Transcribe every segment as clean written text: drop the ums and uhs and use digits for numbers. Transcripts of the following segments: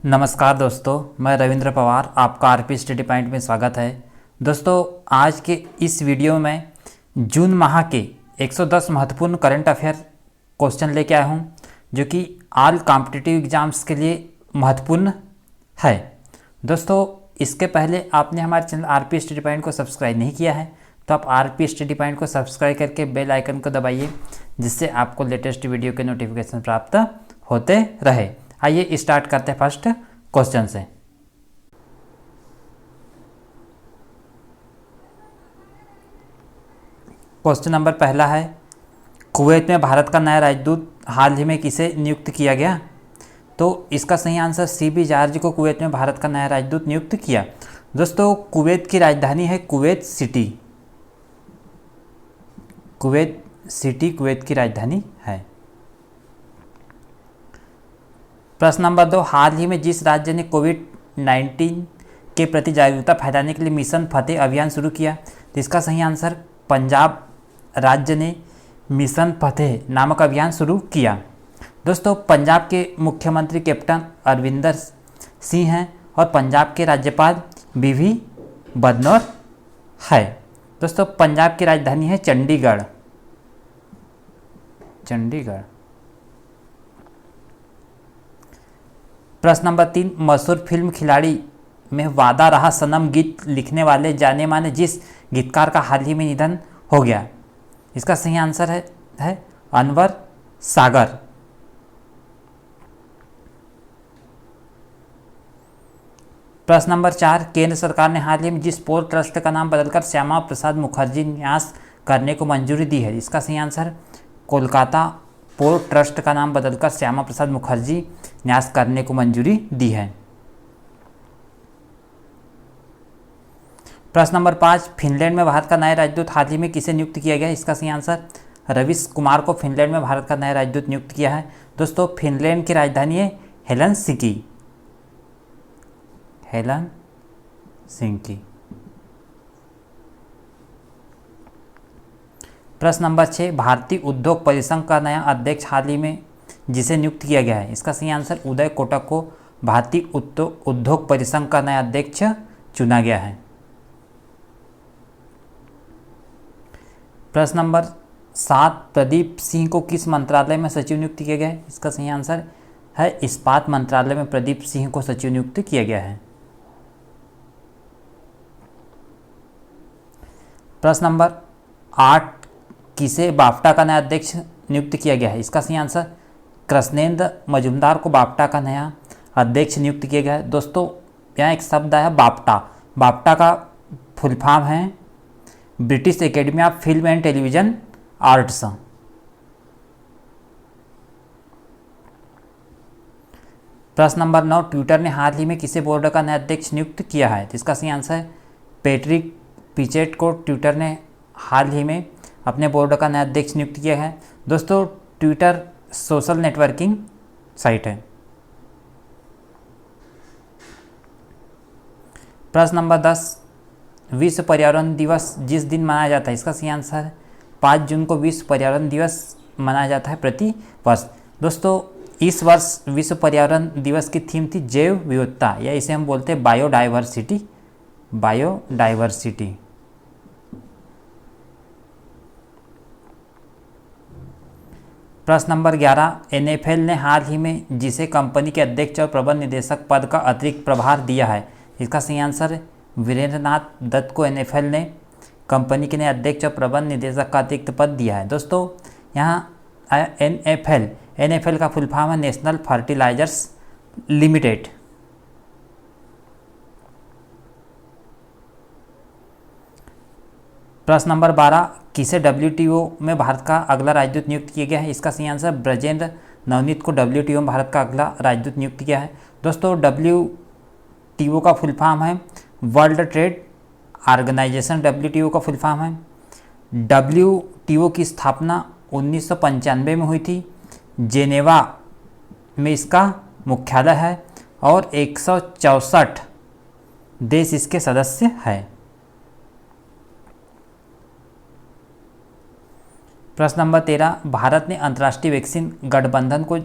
नमस्कार दोस्तों, मैं रविंद्र पवार, आपका आरपी स्टडी पॉइंट में स्वागत है। दोस्तों, आज के इस वीडियो में जून माह के 110 महत्वपूर्ण करंट अफेयर क्वेश्चन लेके आया हूँ, जो कि ऑल कॉम्पिटिटिव एग्जाम्स के लिए महत्वपूर्ण है। दोस्तों, इसके पहले आपने हमारे चैनल आरपी स्टडी पॉइंट को सब्सक्राइब नहीं किया है तो आप आरपी स्टडी पॉइंट को सब्सक्राइब करके बेल आइकन को दबाइए, जिससे आपको लेटेस्ट वीडियो के नोटिफिकेशन प्राप्त होते रहे। आइए स्टार्ट करते हैं फर्स्ट क्वेश्चन से। क्वेश्चन नंबर पहला है, कुवैत में भारत का नया राजदूत हाल ही में किसे नियुक्त किया गया? तो इसका सही आंसर CB जॉर्ज को कुवैत में भारत का नया राजदूत नियुक्त किया। दोस्तों, कुवैत की राजधानी है Kuwait city. Kuwait city Kuwait की राजधानी है। प्रश्न नंबर 2, हाल ही में जिस राज्य ने कोविड-19 के प्रति जागरूकता फैलाने के लिए मिशन फतेह अभियान शुरू किया, तो इसका सही आंसर पंजाब राज्य ने मिशन फतेह नामक अभियान शुरू किया। दोस्तों, पंजाब के मुख्यमंत्री कैप्टन अमरिंदर सिंह हैं और पंजाब के राज्यपाल BV बदनौर है। दोस्तों, पंजाब की राजधानी है चंडीगढ़। प्रश्न नंबर 3, मशहूर फिल्म खिलाड़ी में वादा रहा सनम गीत लिखने वाले जाने माने जिस गीतकार का हाल ही में निधन हो गया, इसका सही आंसर है अनवर सागर। प्रश्न नंबर 4, केंद्र सरकार ने हाल ही में जिस पोर्ट ट्रस्ट का नाम बदलकर श्यामा प्रसाद मुखर्जी न्यास करने को मंजूरी दी है, इसका सही आंसर कोलकाता पोर्ट ट्रस्ट का नाम बदलकर श्यामा प्रसाद मुखर्जी न्यास करने को मंजूरी दी है। प्रश्न नंबर 5, फिनलैंड में भारत का नया राजदूत हाल ही में किसे नियुक्त किया गया? इसका सही आंसर रवीश कुमार को फिनलैंड में भारत का नया राजदूत नियुक्त किया है। दोस्तों, फिनलैंड की राजधानी है हेलसिंकी। प्रश्न नंबर 6, भारतीय उद्योग परिसंघ का नया अध्यक्ष हाल ही में जिसे नियुक्त किया गया है, इसका सही आंसर उदय कोटक को भारतीय उद्योग परिसंघ का नया अध्यक्ष चुना गया है। प्रश्न नंबर 7, प्रदीप सिंह को किस मंत्रालय में सचिव नियुक्त किया गया है? इसका सही आंसर है इस्पात मंत्रालय में प्रदीप सिंह को सचिव नियुक्त किया गया है। प्रश्न नंबर 8, किसे बाफ्टा का नया अध्यक्ष नियुक्त किया गया है? इसका सही आंसर कृष्णेंद्र मजूमदार को बाफ्टा का नया अध्यक्ष नियुक्त किया गया है। दोस्तों, यहाँ एक शब्द है बाफ्टा। बाफ्टा का फुल फॉर्म है British academy of film and television arts. प्रश्न नंबर 9, ट्विटर ने हाल ही में किसे बोर्ड का नया अध्यक्ष नियुक्त किया है? इसका सही आंसर है पैट्रिक पिचेट को ट्विटर ने हाल ही में अपने बोर्ड का नया अध्यक्ष नियुक्त किया है। दोस्तों, ट्विटर सोशल नेटवर्किंग साइट है। प्रश्न नंबर 10, विश्व पर्यावरण दिवस जिस दिन मनाया जाता है, इसका सही आंसर 5 जून को विश्व पर्यावरण दिवस मनाया जाता है प्रति वर्ष। दोस्तों, इस वर्ष विश्व पर्यावरण दिवस की थीम थी जैव विविधता, या इसे हम बोलते हैं बायोडाइवर्सिटी। प्रश्न नंबर 11, NFL ने हाल ही में जिसे कंपनी के अध्यक्ष और प्रबंध निदेशक पद का अतिरिक्त प्रभार दिया है, इसका सही आंसर वीरेंद्र नाथ दत्त को NFL ने कंपनी के नए अध्यक्ष और प्रबंध निदेशक का अतिरिक्त पद दिया है। दोस्तों, यहाँ NFL का फुल फॉर्म है नेशनल फर्टिलाइजर्स लिमिटेड। प्रश्न नंबर 12, किसे WTO में भारत का अगला राजदूत नियुक्त किया गया है? इसका सही आंसर ब्रजेंद्र नवनीत को WTO में भारत का अगला राजदूत नियुक्त किया है। दोस्तों, WTO का फुल फॉर्म है वर्ल्ड ट्रेड ऑर्गेनाइजेशन। WTO का फुल फॉर्म है। WTO की स्थापना 1995 में हुई थी। जेनेवा में इसका मुख्यालय है और 164 देश इसके सदस्य हैं। प्रश्न नंबर 13, भारत ने अंतर्राष्ट्रीय वैक्सीन गठबंधन को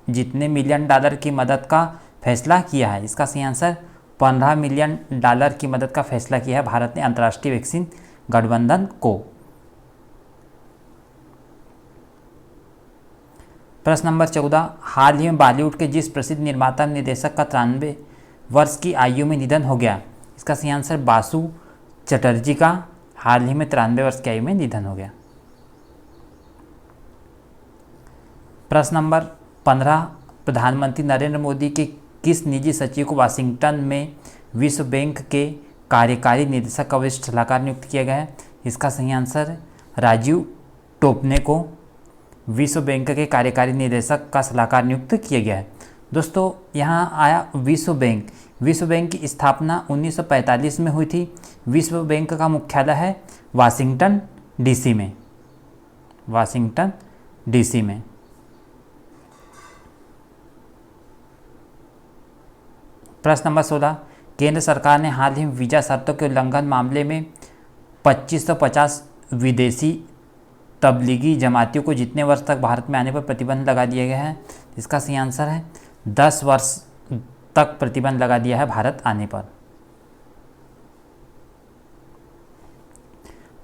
जितने $1 मिलियन की मदद का फैसला किया है? इसका सही आंसर $15 मिलियन की मदद का फैसला किया है भारत ने अंतर्राष्ट्रीय वैक्सीन गठबंधन को। प्रश्न नंबर 14, हाल ही में बॉलीवुड के जिस प्रसिद्ध निर्माता निर्देशक का 93 वर्ष की आयु में निधन हो गया? इसका सही आंसर बासु चटर्जी का हाल ही में 93 वर्ष की आयु में निधन हो गया। प्रश्न नंबर 15, प्रधानमंत्री नरेंद्र मोदी के किस निजी सचिव को वाशिंगटन में विश्व बैंक के कार्यकारी निदेशक का वरिष्ठ सलाहकार नियुक्त किया गया है? इसका सही आंसर राजीव टोपने को विश्व बैंक के कार्यकारी निदेशक का सलाहकार नियुक्त किया गया है। दोस्तों यहाँ आया विश्व बैंक। विश्व बैंक की स्थापना 1945 में हुई थी। विश्व बैंक का मुख्यालय है वाशिंगटन डीसी में। वाशिंगटन डीसी में। प्रश्न नंबर 16, केंद्र सरकार ने हाल ही में वीज़ा शर्तों के उल्लंघन मामले में 2550 विदेशी तबलीगी जमातियों को जितने वर्ष तक भारत में आने पर प्रतिबंध लगा दिया गया है? इसका सही आंसर है 10 वर्ष तक प्रतिबंध लगा दिया है भारत आने पर।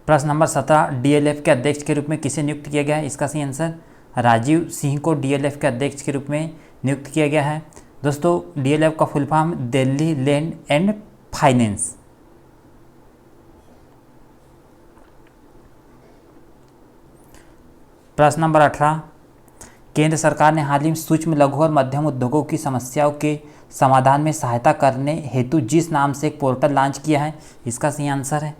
प्रश्न नंबर 17, डीएलएफ के अध्यक्ष के रूप में किसे नियुक्त किया गया है? इसका सही आंसर राजीव सिंह को डीएलएफ के अध्यक्ष के रूप में नियुक्त किया गया है। दोस्तों डीएलएफ का full form Delhi land and finance. प्रश्न नंबर 18, केंद्र सरकार ने हाल ही में सूक्ष्म लघु और मध्यम उद्योगों की समस्याओं के समाधान में सहायता करने हेतु जिस नाम से एक पोर्टल लॉन्च किया है? इसका सही आंसर है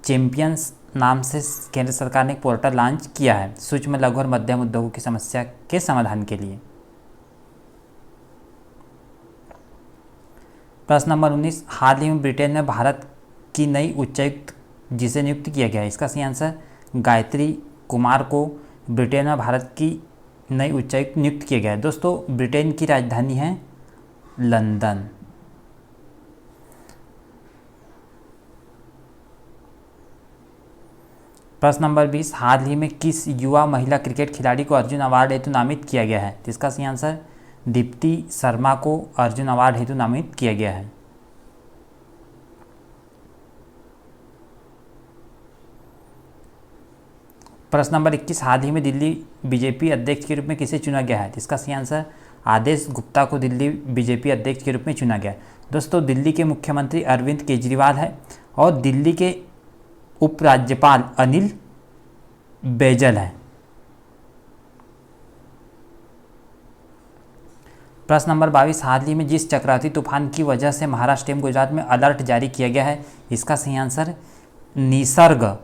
चैंपियंस नाम से केंद्र सरकार ने एक पोर्टल लॉन्च किया है सूक्ष्म लघु और मध्यम उद्योगों की समस्या के समाधान के लिए। प्रश्न नंबर 19, हाल ही में ब्रिटेन में भारत की नई उच्चायुक्त जिसे नियुक्त किया गया है? इसका सही आंसर गायत्री कुमार को ब्रिटेन में भारत की नई उच्चायुक्त नियुक्त किया गया है। दोस्तों ब्रिटेन की राजधानी है लंदन। प्रश्न नंबर 20, हाल ही में किस युवा महिला क्रिकेट खिलाड़ी को अर्जुन अवार्ड हेतु नामित किया गया है? इसका सही आंसर दीप्ति शर्मा को अर्जुन अवार्ड हेतु नामित किया गया है। प्रश्न नंबर 21, हाल ही में दिल्ली बीजेपी अध्यक्ष के रूप में किसे चुना गया है? इसका सही आंसर आदेश गुप्ता को दिल्ली बीजेपी अध्यक्ष के रूप में चुना गया है। दोस्तों दिल्ली के मुख्यमंत्री अरविंद केजरीवाल है और दिल्ली के उपराज्यपाल अनिल बैजल है। प्रश्न नंबर 22, हाल ही में जिस चक्रवाती तूफान की वजह से महाराष्ट्र एवं गुजरात में अलर्ट जारी किया गया है? इसका सही आंसर निसर्ग।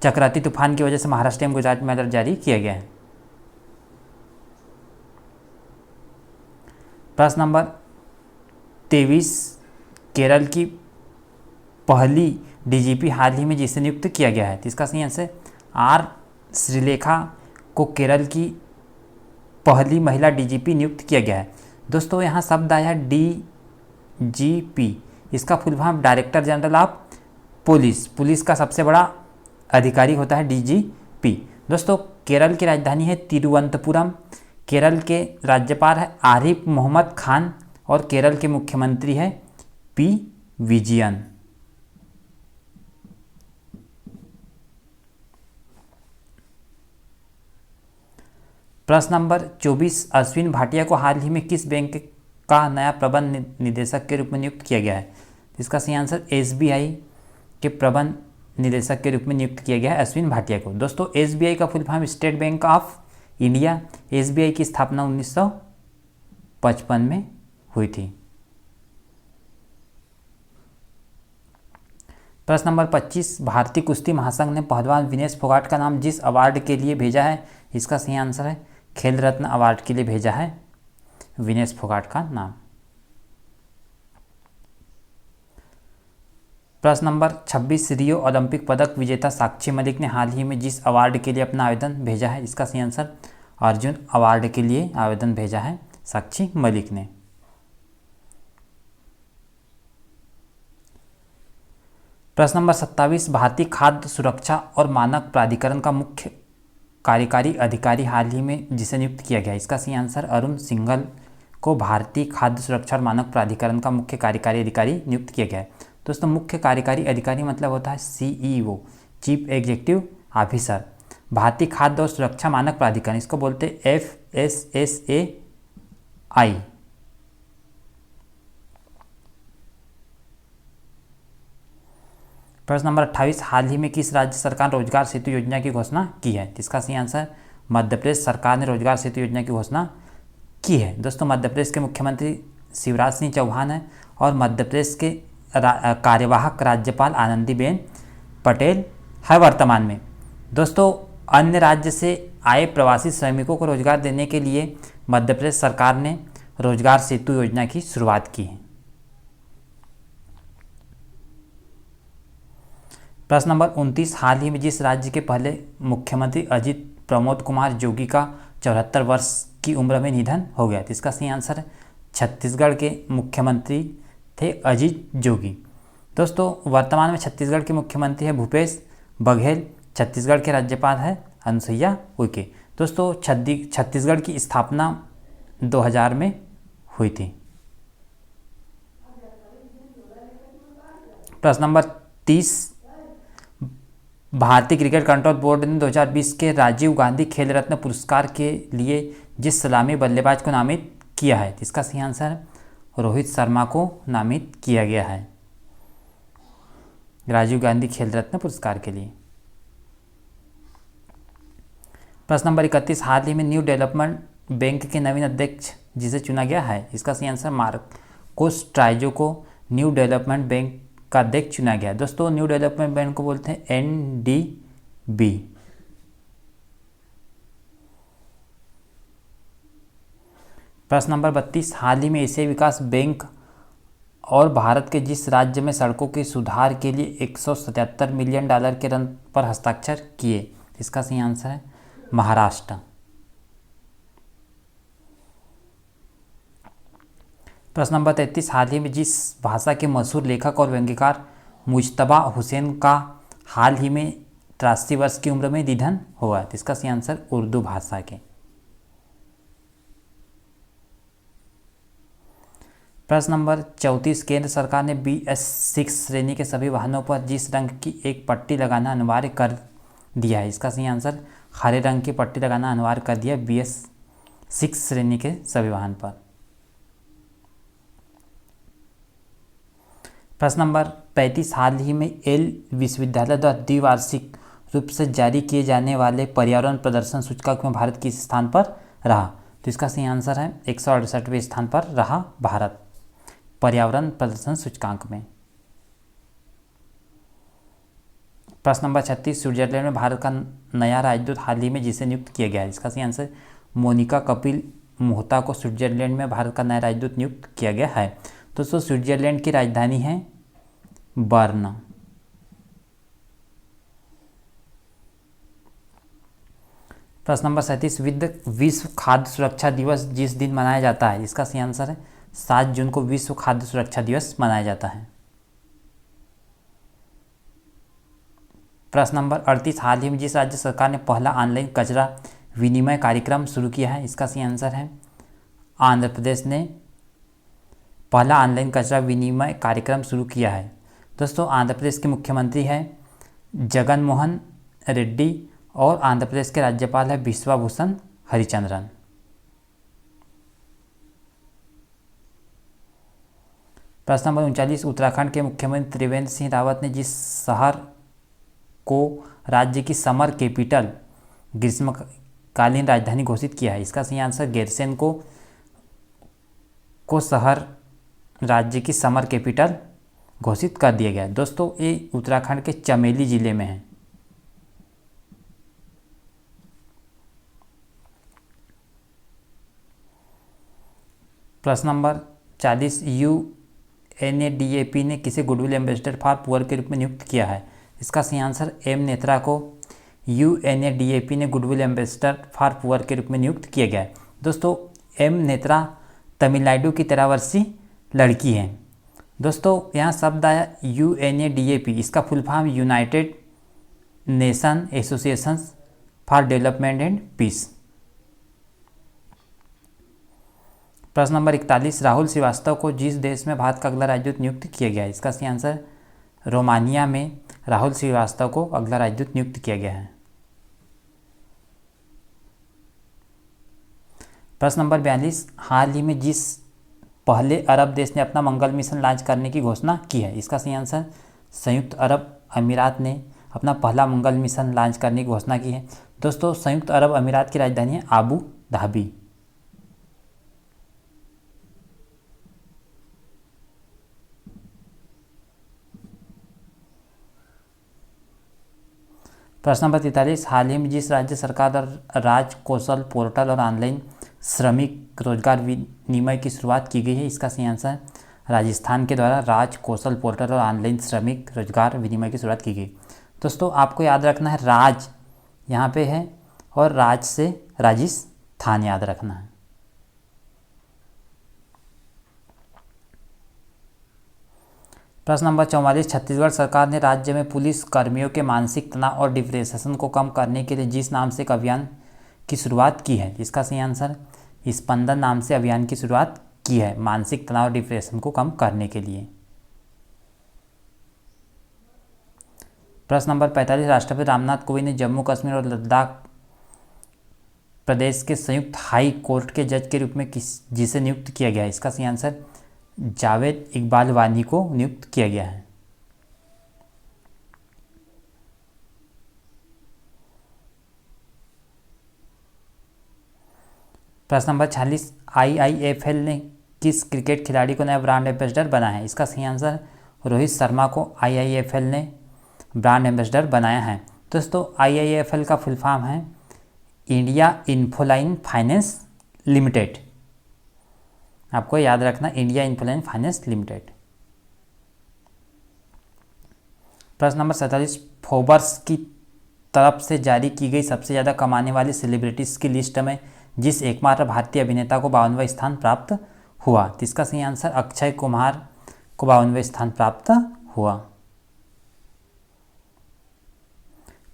चक्रवाती तूफान की वजह से महाराष्ट्र एवं गुजरात में अलर्ट जारी किया गया है। प्रश्न नंबर 23, केरल की पहली डीजीपी हाल ही में जिसे नियुक्त किया गया है? इसका सही आंसर आर श्रीलेखा को केरल की पहली महिला डीजीपी नियुक्त किया गया है। दोस्तों यहाँ शब्द आया डीजीपी, इसका full form director general of police. Police का सबसे बड़ा अधिकारी होता है डीजीपी। दोस्तों केरल की राजधानी है तिरुवनंतपुरम। केरल के राज्यपाल है आरिफ मोहम्मद खान और केरल के मुख्यमंत्री है पी विजयन। प्रश्न नंबर 24, अश्विन भाटिया को हाल ही में किस बैंक का नया प्रबंध निदेशक के रूप में नियुक्त किया गया है? इसका सही आंसर एसबीआई के प्रबंध निदेशक के रूप में नियुक्त किया गया है अश्विन भाटिया को। दोस्तों एसबीआई का full form state bank of India. SBI की स्थापना 1955 में हुई थी। प्रश्न नंबर 25, भारतीय कुश्ती महासंघ ने पहलवान विनेश फोगाट का नाम जिस अवार्ड के लिए भेजा है? इसका सही आंसर है खेल रत्न अवार्ड के लिए भेजा है विनेश फोगाट का नाम। प्रश्न नंबर 26, रियो ओलंपिक पदक विजेता साक्षी मलिक ने हाल ही में जिस अवार्ड के लिए अपना आवेदन भेजा है? इसका सही आंसर अर्जुन अवार्ड के लिए आवेदन भेजा है साक्षी मलिक ने। प्रश्न नंबर 27, भारतीय खाद्य सुरक्षा और मानक प्राधिकरण का मुख्य कार्यकारी अधिकारी हाल ही में जिसे नियुक्त किया गया है? इसका सही आंसर अरुण सिंघल को भारतीय खाद्य सुरक्षा और मानक प्राधिकरण का मुख्य कार्यकारी अधिकारी नियुक्त किया गया है। दोस्तों मुख्य कार्यकारी अधिकारी मतलब होता है CEO, चीफ एग्जीक्यूटिव ऑफिसर। भारतीय खाद्य और सुरक्षा मानक प्राधिकरण, इसको बोलते हैं FSSAI। प्रश्न नंबर 28, हाल ही में किस राज्य सरकार ने रोजगार सेतु योजना की घोषणा की है? इसका सही आंसर मध्य प्रदेश सरकार ने रोजगार सेतु योजना की घोषणा की है। दोस्तों मध्य प्रदेश के मुख्यमंत्री शिवराज सिंह चौहान हैं और मध्य प्रदेश के कार्यवाहक राज्यपाल आनंदीबेन पटेल है वर्तमान में। दोस्तों अन्य राज्य से आए प्रवासी श्रमिकों को रोजगार देने के लिए मध्य प्रदेश सरकार ने रोजगार सेतु योजना की शुरुआत की है। प्रश्न नंबर 29, हाल ही में जिस राज्य के पहले मुख्यमंत्री अजित प्रमोद कुमार जोगी का 74 वर्ष की उम्र में निधन हो गया? तो इसका सही आंसर है छत्तीसगढ़ के मुख्यमंत्री थे अजित जोगी। दोस्तों वर्तमान में छत्तीसगढ़ के मुख्यमंत्री है भूपेश बघेल, छत्तीसगढ़ के राज्यपाल है अनुसुईया उइके। दोस्तों छत्तीसगढ़ की स्थापना 2000 में हुई थी। प्रश्न नंबर 30, भारतीय क्रिकेट कंट्रोल बोर्ड ने 2020 के राजीव गांधी खेल रत्न पुरस्कार के लिए जिस सलामी बल्लेबाज को नामित किया है? इसका सही आंसर है रोहित शर्मा को नामित किया गया है राजीव गांधी खेल रत्न पुरस्कार के लिए। प्रश्न नंबर 31, हाल ही में न्यू डेवलपमेंट बैंक के नवीन अध्यक्ष जिसे चुना गया है? इसका सही आंसर मार्कोस ट्राइजो को न्यू डेवलपमेंट बैंक का अध्यक्ष चुना गया है। दोस्तों न्यू डेवलपमेंट बैंक को बोलते हैं NDB। प्रश्न नंबर 32, हाल ही में एशियाई विकास बैंक और भारत के जिस राज्य में सड़कों के सुधार के लिए $177 मिलियन के ऋण पर हस्ताक्षर किए? इसका सही आंसर है महाराष्ट्र। प्रश्न नंबर 33, हाल ही में जिस भाषा के मशहूर लेखक और व्यंग्यकार मुज्तबा हुसैन का हाल ही में 83 वर्ष की उम्र में निधन हुआ है? इसका सही आंसर उर्दू भाषा के। प्रश्न नंबर 34, केंद्र सरकार ने BS6 श्रेणी के सभी वाहनों पर जिस रंग की एक पट्टी लगाना अनिवार्य कर दिया है? इसका सही आंसर हरे रंग की पट्टी लगाना अनिवार्य कर दिया BS6 श्रेणी के सभी वाहन पर। प्रश्न नंबर 35, हाल ही में येल विश्वविद्यालय द्वारा द्विवार्षिक रूप से जारी किए जाने वाले पर्यावरण प्रदर्शन सूचकांक में भारत किस स्थान पर रहा? तो इसका सही आंसर है 168वें स्थान पर रहा भारत पर्यावरण प्रदर्शन सूचकांक में। प्रश्न नंबर 36, स्विट्जरलैंड में भारत का नया राजदूत हाल ही में जिसे नियुक्त किया गया है? इसका सही आंसर मोनिका कपिल मोहता को स्विट्जरलैंड में भारत का नया राजदूत नियुक्त किया गया है। दोस्तों स्विट्जरलैंड की राजधानी है बर्न। प्रश्न नंबर 37, विश्व खाद्य सुरक्षा दिवस जिस दिन मनाया जाता है? इसका सही आंसर है 7 जून को विश्व खाद्य सुरक्षा दिवस मनाया जाता है। प्रश्न नंबर 38, हाल ही में जिस राज्य सरकार ने पहला ऑनलाइन कचरा विनिमय कार्यक्रम शुरू किया है? इसका सही आंसर है आंध्र प्रदेश ने पहला ऑनलाइन कचरा विनिमय कार्यक्रम शुरू किया है। दोस्तों आंध्र प्रदेश के मुख्यमंत्री हैं जगन मोहन रेड्डी और आंध्र प्रदेश के राज्यपाल है बिश्वा भूषण हरिचंद्रन। प्रश्न नंबर 39, उत्तराखंड के मुख्यमंत्री त्रिवेंद्र सिंह रावत ने जिस शहर को राज्य की समर कैपिटल ग्रीष्मकालीन राजधानी घोषित किया है? इसका सही आंसर गैरसैंण को शहर राज्य की समर कैपिटल घोषित कर दिया गया है। दोस्तों ये उत्तराखंड के चमेली जिले में है। प्रश्न नंबर 40, UNADAP ने किसे गुडविल एम्बेसडर फॉर पुअर के रूप में नियुक्त किया है? इसका सही आंसर M नेत्रा को UNADAP ने गुडविल एम्बेसडर फॉर पुअर के रूप में नियुक्त किया गया है। दोस्तों M नेत्रा तमिलनाडु की 13 वर्षीय लड़की है। दोस्तों यहाँ शब्द आया UNADAP, इसका full form United Nation Association for Development and Peace. प्रश्न नंबर 41, राहुल श्रीवास्तव को जिस देश में भारत का अगला राजदूत नियुक्त किया गया है, इसका सही आंसर रोमानिया में राहुल श्रीवास्तव को अगला राजदूत नियुक्त किया गया है। प्रश्न नंबर 42, हाल ही में जिस पहले अरब देश ने अपना मंगल मिशन लॉन्च करने की घोषणा की है, इसका सही आंसर संयुक्त अरब अमीरात ने अपना पहला मंगल मिशन लॉन्च करने की घोषणा की है। दोस्तों, संयुक्त अरब अमीरात की राजधानी है आबू धाबी। प्रश्न नंबर 43, हाल ही में जिस राज्य सरकार द्वारा राज कौशल पोर्टल और ऑनलाइन श्रमिक रोजगार विनिमय की शुरुआत की गई है, इसका सही आंसर राजस्थान के द्वारा राज कौशल पोर्टल और ऑनलाइन श्रमिक रोजगार विनिमय की शुरुआत की गई। दोस्तों, आपको याद रखना है राज यहाँ पे है और राज से राजस्थान याद रखना है। प्रश्न नंबर 44, छत्तीसगढ़ सरकार ने राज्य में पुलिस कर्मियों के मानसिक तनाव और डिप्रेशन को कम करने के लिए जिस नाम से एक अभियान की शुरुआत की है, इसका सही आंसर स्पंदन नाम से अभियान की शुरुआत की है मानसिक तनाव और डिप्रेशन को कम करने के लिए। प्रश्न नंबर 45, राष्ट्रपति रामनाथ कोविंद ने जम्मू कश्मीर और लद्दाख प्रदेश के संयुक्त हाई कोर्ट के जज के रूप में जिसे नियुक्त किया गया है, इसका सही आंसर जावेद इकबाल वानी को नियुक्त किया गया है। प्रश्न नंबर 46, IIFL ने किस क्रिकेट खिलाड़ी को नया ब्रांड एम्बेसडर बनाया है, इसका सही आंसर रोहित शर्मा को IIFL ने ब्रांड एम्बेसडर बनाया है। दोस्तों, IIFL का फुल फॉर्म है इंडिया इन्फोलाइन फाइनेंस लिमिटेड। आपको याद रखना इंडिया इन्फोलाइन फाइनेंस लिमिटेड। प्रश्न नंबर 47, फोर्ब्स की तरफ से जारी की गई सबसे ज़्यादा कमाने वाली सेलिब्रिटीज़ की लिस्ट में जिस एकमात्र भारतीय अभिनेता को 52वां स्थान प्राप्त हुआ, तो इसका सही आंसर अक्षय कुमार को 52वां स्थान प्राप्त हुआ।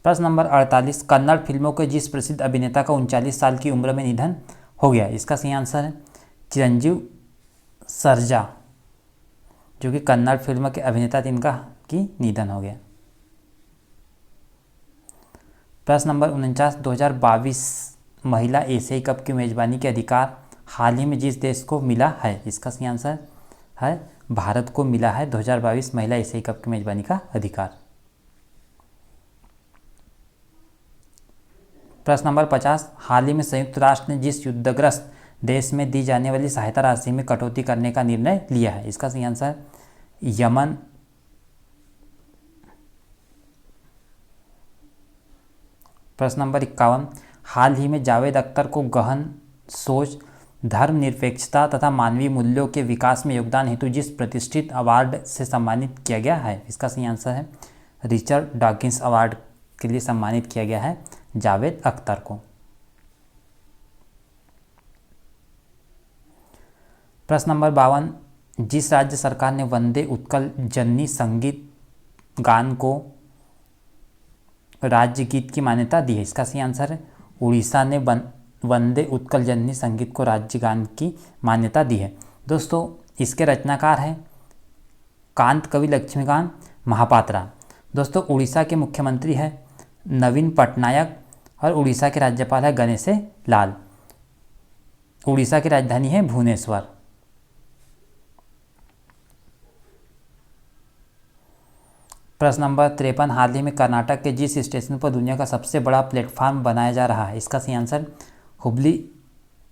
प्रश्न नंबर 48, कन्नड़ फिल्मों के जिस प्रसिद्ध अभिनेता का 39 साल की उम्र में निधन हो गया, इसका सही आंसर है चिरंजीव सरजा, जो कि कन्नड़ फिल्म के अभिनेता जिनका की निधन हो गया। प्रश्न नंबर 49, 2022 महिला एशियाई कप की मेजबानी के अधिकार हाल ही में जिस देश को मिला है, इसका सही आंसर है भारत को मिला है 2022 महिला एशियाई कप की मेजबानी का अधिकार। प्रश्न नंबर 50, हाल ही में संयुक्त राष्ट्र ने जिस युद्धग्रस्त देश में दी जाने वाली सहायता राशि में कटौती करने का निर्णय लिया है, इसका सही आंसर यमन। प्रश्न नंबर 51, हाल ही में जावेद अख्तर को गहन सोच, धर्मनिरपेक्षता तथा मानवीय मूल्यों के विकास में योगदान हेतु जिस प्रतिष्ठित अवार्ड से सम्मानित किया गया है, इसका सही आंसर है रिचर्ड डॉकिंस अवार्ड के लिए सम्मानित किया गया है जावेद अख्तर को। प्रश्न नंबर 52, जिस राज्य सरकार ने वंदे उत्कल जननी संगीत गान को राज्य गीत की मान्यता दी है, इसका सही आंसर है उड़ीसा ने वंदे उत्कल जननी संगीत को राज्य गान की मान्यता दी है। दोस्तों, इसके रचनाकार हैं कांत कवि लक्ष्मीकांत महापात्रा। दोस्तों, उड़ीसा के मुख्यमंत्री है नवीन पटनायक और उड़ीसा के राज्यपाल है गणेशी लाल। उड़ीसा की राजधानी है भुवनेश्वर। प्रश्न नंबर 53, हाल ही में कर्नाटक के जिस स्टेशन पर दुनिया का सबसे बड़ा प्लेटफार्म बनाया जा रहा है, इसका सही आंसर हुबली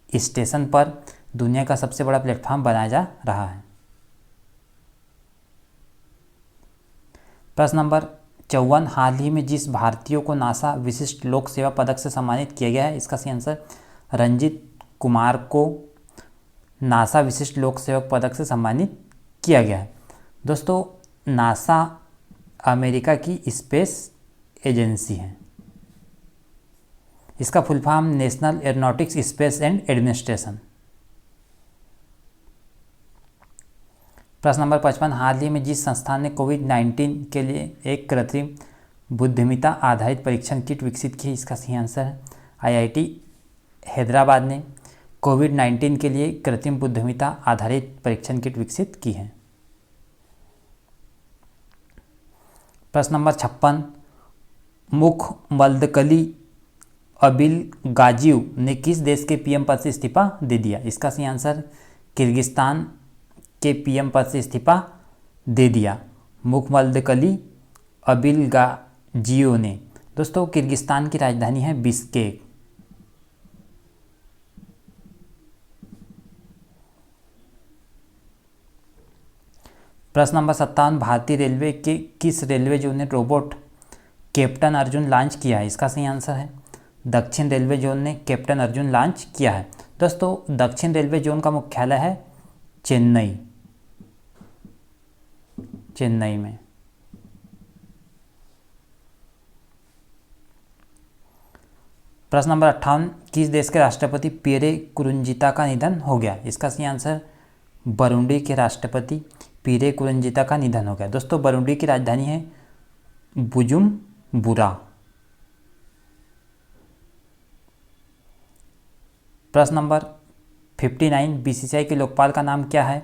स्टेशन पर दुनिया का सबसे बड़ा प्लेटफार्म बनाया जा रहा है। प्रश्न नंबर 54, हाल ही में जिस भारतीयों को नासा विशिष्ट लोक सेवा पदक से सम्मानित किया गया है, इसका सही आंसर रंजीत कुमार को नासा विशिष्ट लोक सेवक पदक से सम्मानित किया गया है। दोस्तों, नासा अमेरिका की स्पेस एजेंसी है। इसका full form national aeronautics space and administration. प्रश्न नंबर 55, हाल ही में जिस संस्थान ने कोविड-19 के लिए एक कृत्रिम बुद्धिमत्ता आधारित परीक्षण किट विकसित की, इसका सही आंसर है IIT हैदराबाद ने कोविड-19 के लिए कृत्रिम बुद्धिमत्ता आधारित परीक्षण किट विकसित की है। प्रश्न नंबर 56, मुखमदकली अबिलगाजिव ने किस देश के पीएम पद से इस्तीफा दे दिया? इसका सही आंसर किर्गिस्तान के पीएम पद से इस्तीफा दे दिया मुखमदकली अबिलगाजियो ने। दोस्तों किर्गिस्तान की राजधानी है बिश्केक। प्रश्न नंबर 57, भारतीय रेलवे के किस रेलवे जोन ने रोबोट कैप्टन अर्जुन लॉन्च किया है? इसका सही आंसर है दक्षिण रेलवे जोन ने कैप्टन अर्जुन लॉन्च किया है। दोस्तों दक्षिण रेलवे जोन का मुख्यालय है चेन्नई में। प्रश्न नंबर 58, किस देश के राष्ट्रपति पियरे नकुरुंजिता का निधन हो गया? इसका सही आंसर बुरुंडी के राष्ट्रपति पियरे नकुरुंजिता का निधन हो गया। दोस्तों बुरुंडी की राजधानी है बुजुम्बुरा। प्रश्न नंबर 59, बीसीसीआई के लोकपाल का नाम क्या है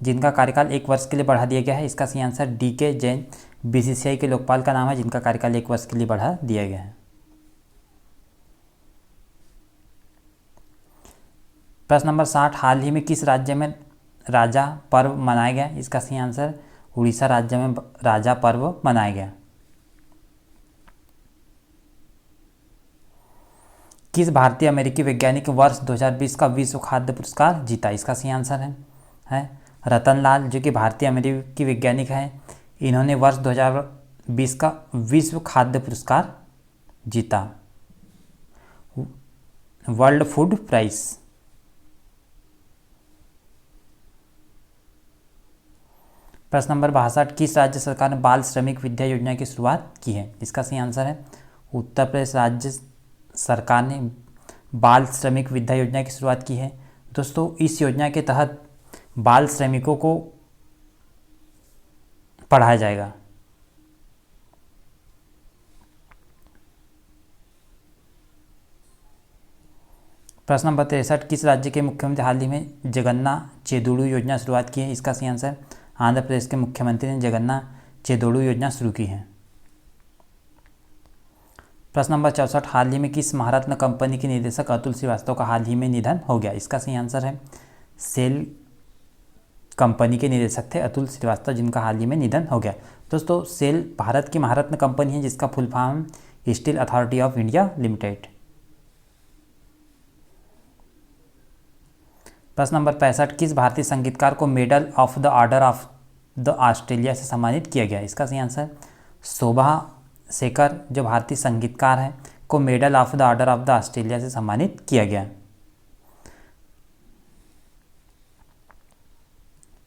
जिनका कार्यकाल 1 वर्ष के लिए बढ़ा दिया गया है? इसका सही आंसर डीके जैन बीसीसीआई के लोकपाल का नाम है जिनका कार्यकाल 1 वर्ष के लिए बढ़ा दिया गया है। प्रश्न नंबर 60, हाल ही में किस राज्य में राजा पर्व मनाया गया? इसका सही आंसर उड़ीसा राज्य में राजा पर्व मनाया गया। किस भारतीय अमेरिकी वैज्ञानिक वर्ष 2020 का विश्व खाद्य पुरस्कार जीता? इसका सही आंसर है रतन लाल, जो कि भारतीय अमेरिकी वैज्ञानिक हैं। इन्होंने वर्ष 2020 का विश्व खाद्य पुरस्कार जीता, वर्ल्ड फूड प्राइज। प्रश्न नंबर 62, किस राज्य सरकार ने बाल श्रमिक विद्या योजना की शुरुआत की है? इसका सही आंसर है उत्तर प्रदेश राज्य सरकार ने बाल श्रमिक विद्या योजना की शुरुआत की है। दोस्तों इस योजना के तहत बाल श्रमिकों को पढ़ाया जाएगा। प्रश्न नंबर 63, किस राज्य के मुख्यमंत्री हाल ही में जगन्ना चेदुड़ू योजना शुरुआत की है? इसका सही आंसर आंध्र प्रदेश के मुख्यमंत्री ने जगन्ना चेदुड़ू योजना शुरू की है। प्रश्न नंबर 64, हाल ही में किस महारत्न कंपनी के निदेशक अतुल श्रीवास्तव का हाल ही में निधन हो गया? इसका सही आंसर है सेल कंपनी के निदेशक थे अतुल श्रीवास्तव, जिनका हाल ही में निधन हो गया। दोस्तों सेल भारत की महारत्न कंपनी है जिसका full form steel authority of India limited. प्रश्न नंबर 65, किस भारतीय संगीतकार को medal of the order of the Australia से सम्मानित किया गया? इसका सही आंसर शोभा शेखर, जो भारतीय संगीतकार हैं, को medal of the order of the Australia से सम्मानित किया गया।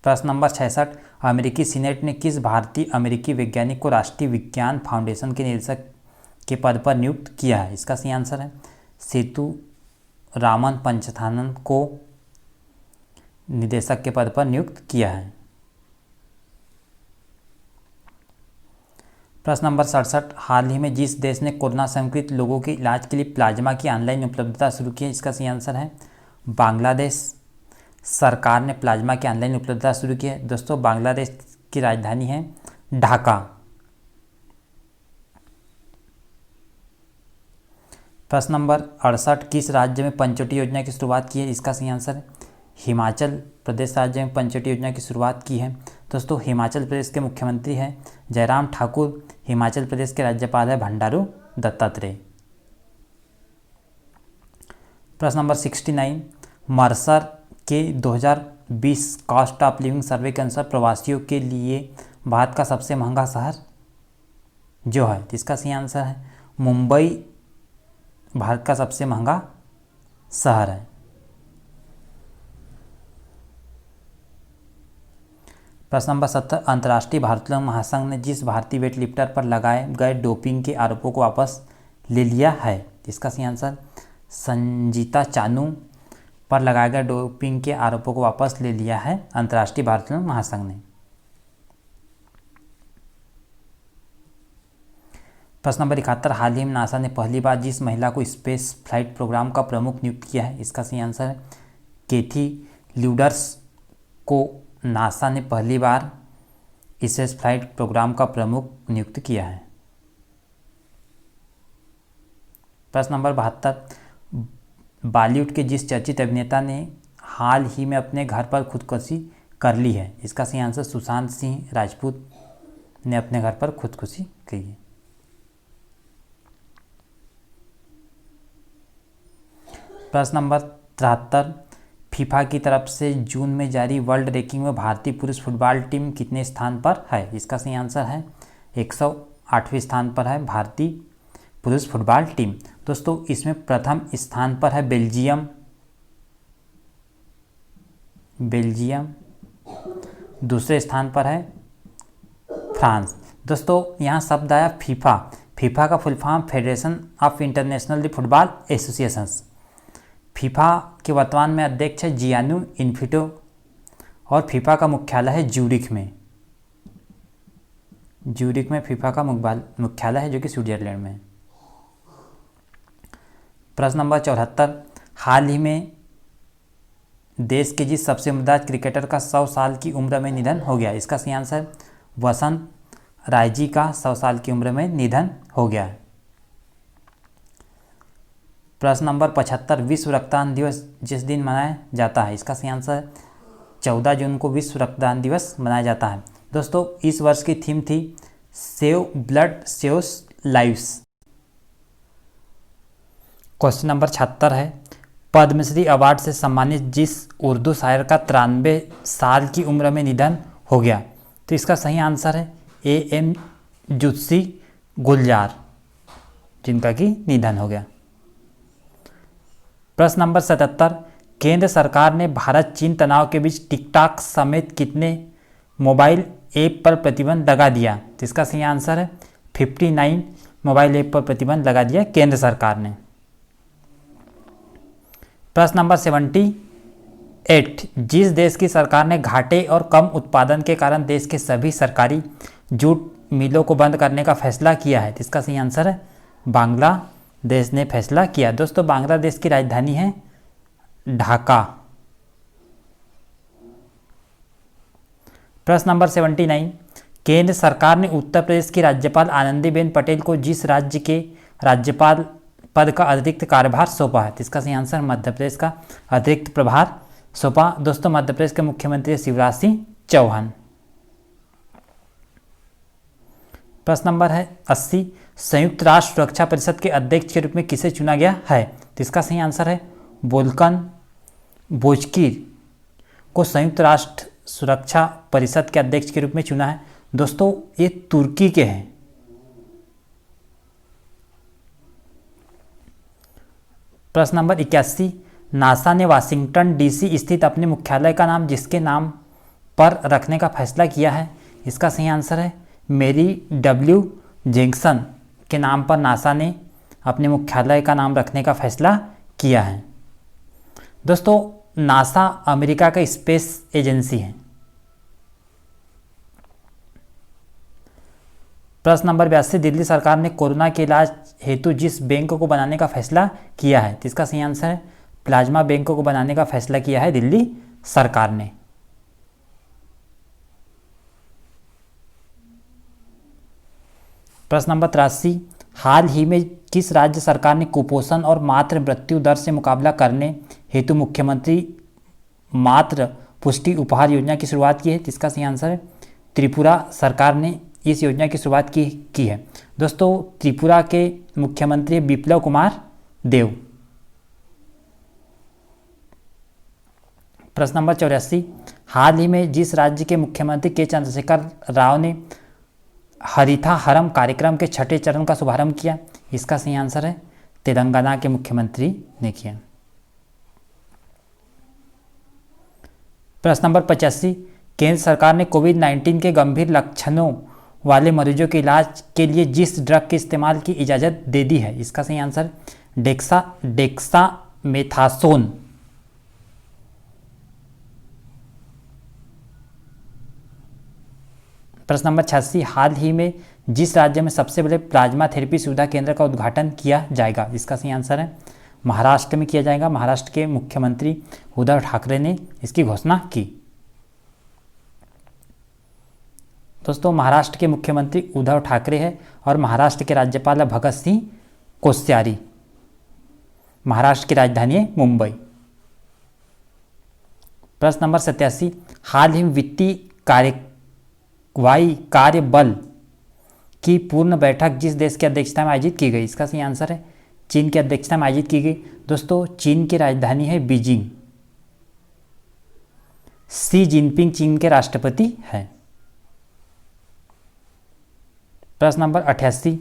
प्रश्न नंबर 66, अमेरिकी सीनेट ने किस भारतीय अमेरिकी वैज्ञानिक को राष्ट्रीय विज्ञान फाउंडेशन के निदेशक के पद पर नियुक्त किया है? इसका सही आंसर है सेतुरामन पंचनाथन को निदेशक के पद पर नियुक्त किया है। प्रश्न नंबर 67, हाल ही में जिस देश ने कोरोना संक्रमित लोगों के इलाज के लिए प्लाज्मा की ऑनलाइन उपलब्धता शुरू की है? इसका सही आंसर है बांग्लादेश। सरकार ने प्लाज्मा की ऑनलाइन उपलब्धता शुरू की है। दोस्तों बांग्लादेश की राजधानी है ढाका। प्रश्न नंबर 68, किस राज्य में पंचवटी योजना की शुरुआत की है? इसका सही आंसर हिमाचल प्रदेश राज्य में पंचवटी योजना की शुरुआत की है। दोस्तों हिमाचल प्रदेश के मुख्यमंत्री हैं जयराम ठाकुर, हिमाचल प्रदेश के राज्यपाल है बंडारू दत्तात्रेय। प्रश्न नंबर 69, मर्सर के 2020 कॉस्ट ऑफ लिविंग सर्वे के अनुसार प्रवासियों के लिए भारत का सबसे महंगा शहर जो है, इसका सही आंसर है मुंबई भारत का सबसे महंगा शहर है। प्रश्न नंबर 70, अंतर्राष्ट्रीय भारोत्तोलन महासंघ ने जिस भारतीय वेट लिफ्टर पर लगाए गए डोपिंग के आरोपों को वापस ले लिया है? इसका सही आंसर संजीता चानू पर लगाए गए डोपिंग के आरोपों को वापस ले लिया है अंतर्राष्ट्रीय भारोत्तोलन महासंघ ने। प्रश्न नंबर 71, हाल ही में नासा ने पहली बार जिस महिला को स्पेस फ्लाइट प्रोग्राम का प्रमुख नियुक्त किया है? इसका सही आंसर है केथी ल्यूडर्स को नासा ने पहली बार स्पेस फ्लाइट प्रोग्राम का प्रमुख नियुक्त किया है। प्रश्न नंबर 72, बॉलीवुड के जिस चर्चित अभिनेता ने हाल ही में अपने घर पर खुदकुशी कर ली है, इसका सही आंसर सुशांत सिंह राजपूत ने अपने घर पर खुदकुशी की है। प्रश्न नंबर 73, फीफा की तरफ से जून में जारी वर्ल्ड रैंकिंग में भारतीय पुरुष फुटबॉल टीम कितने स्थान पर है? इसका सही आंसर है 108वें स्थान पर है भारतीय पुरुष फुटबॉल टीम। दोस्तों इसमें प्रथम स्थान पर है बेल्जियम, दूसरे स्थान पर है फ्रांस। दोस्तों यहाँ शब्द आया फीफा का full form federation of international football associations. FIFA के वर्तमान में अध्यक्ष है जियानी इन्फिटो और फीफा का मुख्यालय है ज्यूरिख में फीफा का मुख्यालय है जो कि स्विट्जरलैंड में है। प्रश्न नंबर 74, हाल ही में देश के जिस सबसे उम्रदराज क्रिकेटर का 100 साल की उम्र में निधन हो गया, इसका सही आंसर वसंत राय जी का 100 साल की उम्र में निधन हो गया है। प्रश्न नंबर 75, विश्व रक्तदान दिवस जिस दिन मनाया जाता है, इसका सही आंसर 14 जून को विश्व रक्तदान दिवस मनाया जाता है। दोस्तों इस वर्ष की थीम थी save blood saves lives. Question number 76 है, पद्मश्री अवार्ड से सम्मानित जिस उर्दू शायर का 93 साल की उम्र में निधन हो गया, तो इसका सही आंसर है AM जुत्सी गुलजार, जिनका कि निधन हो गया। प्रश्न नंबर 77, केंद्र सरकार ने भारत चीन तनाव के बीच टिकटॉक समेत कितने मोबाइल ऐप पर प्रतिबंध लगा दिया, तो इसका सही आंसर है 59 मोबाइल ऐप पर प्रतिबंध लगा दिया केंद्र सरकार ने। प्रश्न नंबर 78, जिस देश की सरकार ने घाटे और कम उत्पादन के कारण देश के सभी सरकारी जूट मिलों को बंद करने का फैसला किया है, इसका सही आंसर है बांग्लादेश ने फैसला किया। दोस्तों बांग्लादेश की राजधानी है ढाका। प्रश्न नंबर 79, केंद्र सरकार ने उत्तर प्रदेश की राज्यपाल आनंदीबेन पटेल को जिस राज्य के राज्यपाल पद का अतिरिक्त कार्यभार सौंपा है, इसका सही आंसर मध्य प्रदेश का अतिरिक्त प्रभार सौंपा। दोस्तों मध्य प्रदेश के मुख्यमंत्री शिवराज सिंह चौहान। प्रश्न नंबर है 80, संयुक्त राष्ट्र सुरक्षा परिषद के अध्यक्ष के रूप में किसे चुना गया है, तो इसका सही आंसर है वोल्कन बोजकीर को संयुक्त राष्ट्र सुरक्षा परिषद के अध्यक्ष के रूप में चुना है। दोस्तों ये तुर्की के हैं। प्रश्न नंबर 81, नासा ने वाशिंगटन DC स्थित अपने मुख्यालय का नाम जिसके नाम पर रखने का फैसला किया है, इसका सही आंसर है मेरी W जैक्सन के नाम पर नासा ने अपने मुख्यालय का नाम रखने का फैसला किया है। दोस्तों नासा अमेरिका का स्पेस एजेंसी है। प्रश्न नंबर 82, दिल्ली सरकार ने कोरोना के इलाज हेतु जिस बैंक को बनाने का फैसला किया है, इसका सही आंसर है प्लाज्मा बैंक को बनाने का फैसला किया है दिल्ली सरकार ने। प्रश्न नंबर 83, हाल ही में किस राज्य सरकार ने कुपोषण और मातृ मृत्यु दर से मुकाबला करने हेतु मुख्यमंत्री मातृ पुष्टि उपहार योजना की शुरुआत की है, इसका सही आंसर है त्रिपुरा सरकार ने इस योजना की शुरुआत की है। दोस्तों त्रिपुरा के मुख्यमंत्री बिप्लब कुमार देव। प्रश्न नंबर 84, हाल ही में जिस राज्य के मुख्यमंत्री के चंद्रशेखर राव ने हरिथा हरम कार्यक्रम के 6ठे चरण का शुभारंभ किया, इसका सही आंसर है तेलंगाना के मुख्यमंत्री ने किया। प्रश्न नंबर 85, केंद्र सरकार ने कोविड-19 के गंभीर लक्षणों वाले मरीजों के इलाज के लिए जिस ड्रग के इस्तेमाल की इजाज़त दे दी है, इसका सही आंसर डेक्सामेथासोन। प्रश्न नंबर 86, हाल ही में जिस राज्य में सबसे बड़े प्लाज्मा थेरेपी सुविधा केंद्र का उद्घाटन किया जाएगा, इसका सही आंसर है महाराष्ट्र में किया जाएगा। महाराष्ट्र के मुख्यमंत्री उद्धव ठाकरे ने इसकी घोषणा की। दोस्तों, महाराष्ट्र के मुख्यमंत्री उद्धव ठाकरे है और महाराष्ट्र के राज्यपाल है भगत सिंह कोश्यारी। महाराष्ट्र की राजधानी है मुंबई। प्रश्न नंबर 87, हाल ही में वित्तीय कार्यवाही कार्य बल की पूर्ण बैठक जिस देश की अध्यक्षता में आयोजित की गई? इसका सही आंसर है चीन की अध्यक्षता में आयोजित की गई। दोस्तों, चीन की राजधानी है बीजिंग। शी जिनपिंग चीन के राष्ट्रपति हैं। प्रश्न नंबर 88,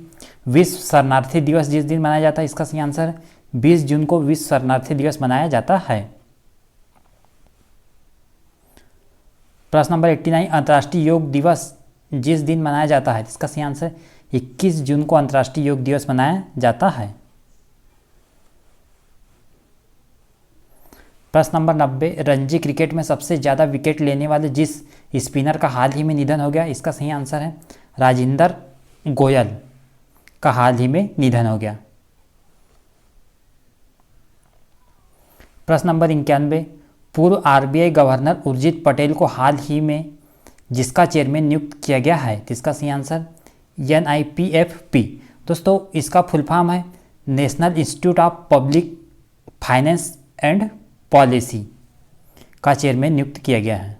विश्व शरणार्थी दिवस जिस दिन मनाया जाता है? इसका सही आंसर है 20 जून को विश्व शरणार्थी दिवस मनाया जाता है। प्रश्न नंबर 89, अंतर्राष्ट्रीय योग दिवस जिस दिन मनाया जाता है? इसका सही आंसर 21 जून को अंतर्राष्ट्रीय योग दिवस मनाया जाता है। प्रश्न नंबर 90, रणजी क्रिकेट में सबसे ज़्यादा विकेट लेने वाले जिस स्पिनर का हाल ही में निधन हो गया? इसका सही आंसर है राजेंद्र गोयल का हाल ही में निधन हो गया। प्रश्न नंबर 91, पूर्व आरबीआई गवर्नर उर्जित पटेल को हाल ही में जिसका चेयरमैन नियुक्त किया गया है? इसका सही आंसर NIPFP। दोस्तों, इसका फुल फॉर्म है national institute of public finance and policy का चेयरमैन नियुक्त किया गया है।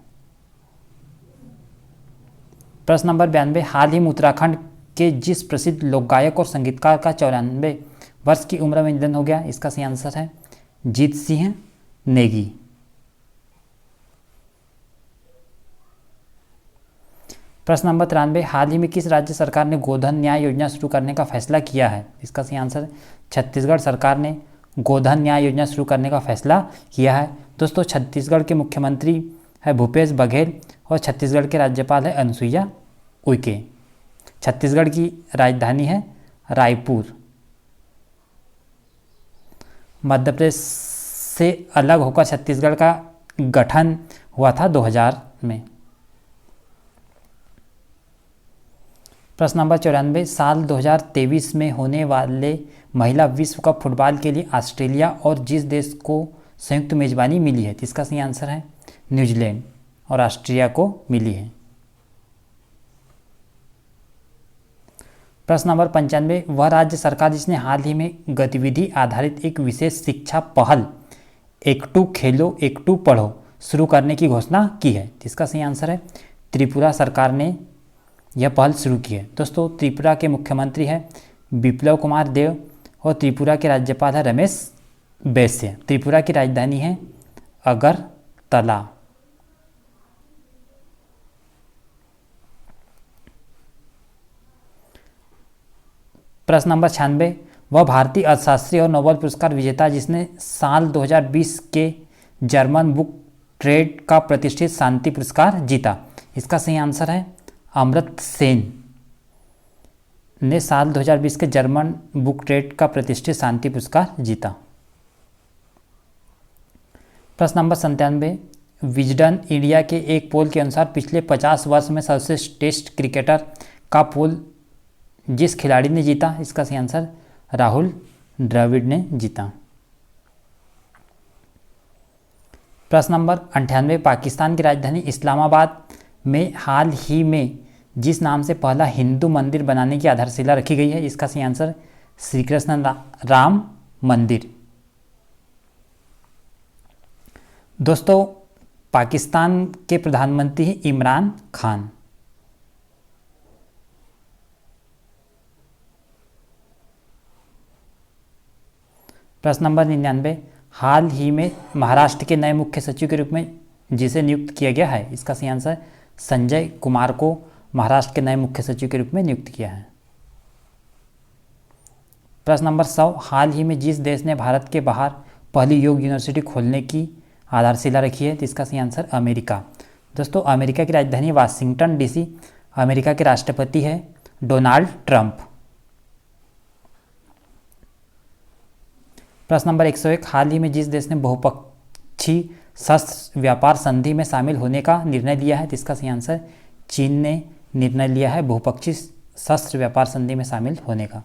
प्रश्न नंबर 92, हाल ही में उत्तराखंड के जिस प्रसिद्ध लोक गायक और संगीतकार का 94 वर्ष की उम्र में निधन हो गया? इसका सही आंसर है जीत सिंह नेगी। प्रश्न नंबर 93, हाल ही में किस राज्य सरकार ने गोधन न्याय योजना शुरू करने का फैसला किया है? इसका सही आंसर है छत्तीसगढ़ सरकार ने गोधन न्याय योजना शुरू करने का फैसला किया है। दोस्तों, छत्तीसगढ़ के मुख्यमंत्री है भूपेश बघेल और छत्तीसगढ़ के राज्यपाल है अनुसुईया उइके। छत्तीसगढ़ की राजधानी है रायपुर। मध्य प्रदेश से अलग होकर छत्तीसगढ़ का गठन हुआ था 2000 में। प्रश्न नंबर 94, साल 2023 में होने वाले महिला विश्व कप फुटबॉल के लिए ऑस्ट्रेलिया और जिस देश को संयुक्त मेजबानी मिली है? इसका सही आंसर है न्यूजीलैंड और ऑस्ट्रेलिया को मिली है। प्रश्न नंबर 95, वह राज्य सरकार जिसने हाल ही में गतिविधि आधारित एक विशेष शिक्षा पहल एकटू खेलो एकटू पढ़ो शुरू करने की घोषणा की है? इसका सही आंसर है त्रिपुरा सरकार ने यह पहल शुरू की है। दोस्तों, त्रिपुरा के मुख्यमंत्री है बिप्लब कुमार देव और त्रिपुरा के राज्यपाल है रमेश बैस। त्रिपुरा की राजधानी है अगरतला। प्रश्न नंबर 96, वह भारतीय अर्थशास्त्री और नोबेल पुरस्कार विजेता जिसने साल 2020 के जर्मन बुक ट्रेड का प्रतिष्ठित शांति पुरस्कार जीता? इसका सही आंसर है अमर्त्य सेन ने साल 2020 के जर्मन बुक ट्रेड का प्रतिष्ठित शांति पुरस्कार जीता। प्रश्न नंबर 97, विजडन इंडिया के एक पोल के अनुसार पिछले 50 वर्ष में सर्वश्रेष्ठ टेस्ट क्रिकेटर का पोल जिस खिलाड़ी ने जीता? इसका सही आंसर राहुल द्रविड़ ने जीता। प्रश्न नंबर 98, पाकिस्तान की राजधानी इस्लामाबाद में हाल ही में जिस नाम से पहला हिंदू मंदिर बनाने की आधारशिला रखी गई है? इसका सही आंसर श्री कृष्ण राम मंदिर। दोस्तों, पाकिस्तान के प्रधानमंत्री हैं इमरान खान। प्रश्न नंबर 99, हाल ही में महाराष्ट्र के नए मुख्य सचिव के रूप में जिसे नियुक्त किया गया है? इसका सही आंसर संजय कुमार को महाराष्ट्र के नए मुख्य सचिव के रूप में नियुक्त किया है। प्रश्न नंबर 100, हाल ही में जिस देश ने भारत के बाहर पहली योग यूनिवर्सिटी खोलने की आधारशिला रखी है? तो इसका सही आंसर अमेरिका। दोस्तों, अमेरिका की राजधानी वाशिंगटन डीसी। अमेरिका के राष्ट्रपति है डोनाल्ड ट्रंप। प्रश्न नंबर 101, हाल ही में जिस देश ने बहुपक्षीय शस्त्र व्यापार संधि में शामिल होने का निर्णय लिया है? तो इसका सही आंसर चीन ने निर्णय लिया है बहुपक्षीय शस्त्र व्यापार संधि में शामिल होने का।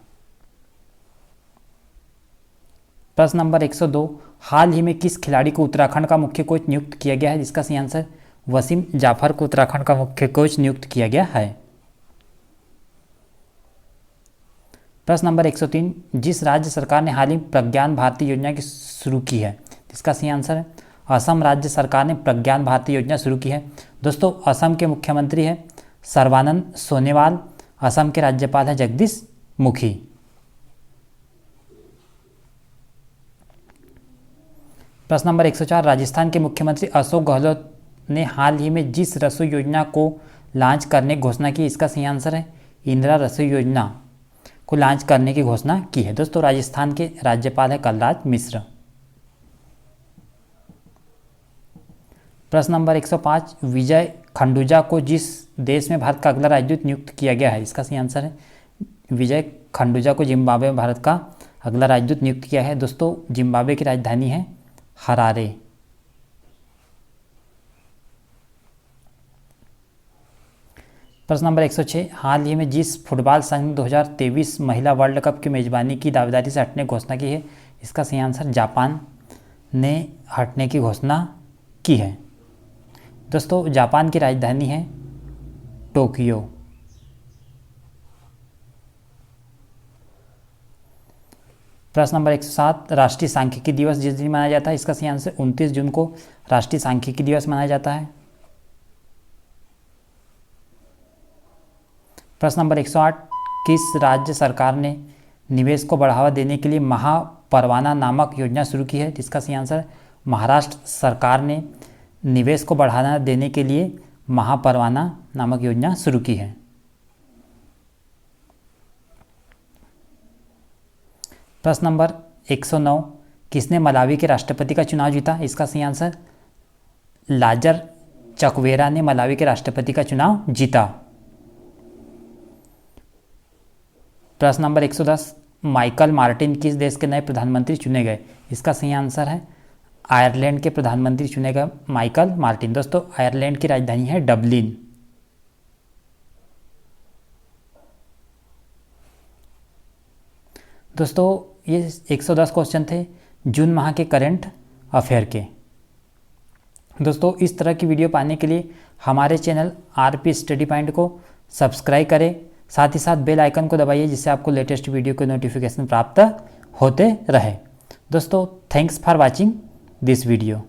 प्रश्न नंबर 102, हाल ही में किस खिलाड़ी को उत्तराखंड का मुख्य कोच नियुक्त किया गया है? जिसका सही आंसर वसीम जाफर को उत्तराखंड का मुख्य कोच नियुक्त किया गया है। प्रश्न नंबर 103, जिस राज्य सरकार ने हाल ही प्रज्ञान भारती योजना की शुरू की है? इसका सही आंसर है असम राज्य सरकार ने प्रज्ञान भारती योजना शुरू की है। दोस्तों, असम के मुख्यमंत्री हैं सर्बानंद सोनोवाल, असम के राज्यपाल हैं जगदीश मुखी। प्रश्न नंबर 104, राजस्थान के मुख्यमंत्री अशोक गहलोत ने हाल ही में जिस रसोई योजना को लॉन्च करने की घोषणा की? इसका सही आंसर है इंदिरा रसोई योजना को लॉन्च करने की घोषणा की है। दोस्तों, राजस्थान के राज्यपाल है कलराज मिश्र। प्रश्न नंबर 105, विजय खंडूजा को जिस देश में भारत का अगला राजदूत नियुक्त किया गया है? इसका सही आंसर है विजय खंडूजा को जिम्बाब्वे में भारत का अगला राजदूत नियुक्त किया है। दोस्तों, जिम्बाब्वे की राजधानी है हरारे। प्रश्न नंबर 106, हाल ही में जिस फुटबॉल संघ ने 2023 महिला वर्ल्ड कप की मेजबानी की दावेदारी से हटने की घोषणा की है? इसका सही आंसर जापान ने हटने की घोषणा की है। दोस्तों, जापान की राजधानी है टोक्यो। प्रश्न नंबर 107, राष्ट्रीय सांख्यिकी दिवस जिस दिन मनाया जाता है? इसका सही आंसर 29 जून को राष्ट्रीय सांख्यिकी दिवस मनाया जाता है। प्रश्न नंबर 108, किस राज्य सरकार ने निवेश को बढ़ावा देने के लिए महापरवाना नामक योजना शुरू की है? इसका सही आंसर महाराष्ट्र सरकार ने निवेश को बढ़ावा देने के लिए महापरवाना नामक योजना शुरू की है। प्रश्न नंबर 109, किसने मलावी के राष्ट्रपति का चुनाव जीता? इसका सही आंसर लाजर चकवेरा ने मलावी के राष्ट्रपति का चुनाव जीता। प्रश्न नंबर 110, माइकल मार्टिन किस देश के नए प्रधानमंत्री चुने गए? इसका सही आंसर है आयरलैंड के प्रधानमंत्री चुने गए माइकल मार्टिन। दोस्तों, आयरलैंड की राजधानी है डबलिन। दोस्तों, ये 110 क्वेश्चन थे जून माह के करंट अफेयर के। दोस्तों, इस तरह की वीडियो पाने के लिए हमारे चैनल आरपी स्टडी पॉइंट को सब्सक्राइब करें, साथ ही साथ बेल आइकन को दबाइए जिससे आपको लेटेस्ट वीडियो के नोटिफिकेशन प्राप्त होते रहे। दोस्तों, thanks for watching this video.